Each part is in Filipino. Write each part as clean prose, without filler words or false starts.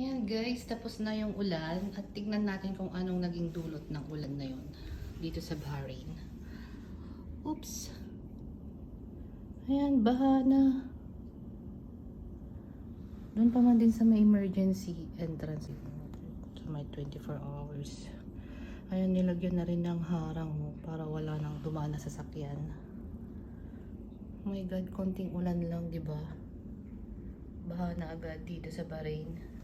Ayan guys, tapos na yung ulan at tignan natin kung anong naging dulot ng ulan na yun dito sa Bahrain. Oops! Ayan, baha na. Doon pa man din sa may emergency entrance. So may 24 hours. Ayan, nilagyan na rin ng harang para wala nang dumaan na sasakyan. Oh my God, konting ulan lang, di ba? Baha na agad dito sa Bahrain.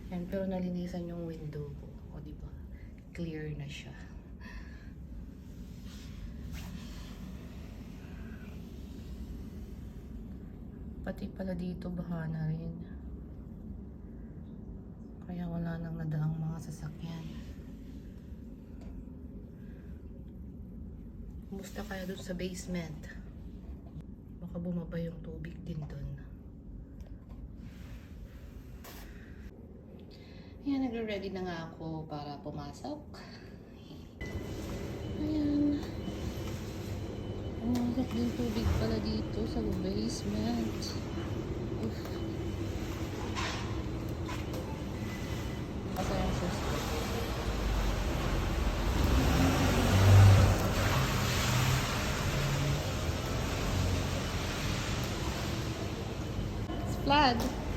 Yan, pero nalinisan yung window ko. O, di ba? Clear na siya. Pati pala dito baha na rin. Kaya wala nang nadaang mga sasakyan. Kumusta kaya doon sa basement? Baka bumaba yung tubig din doon. Ayan, nagre-ready na nga ako para pumasok. Ayan. Pumasok din tubig pala dito sa basement. Uff. Asa yung susto. It's flood.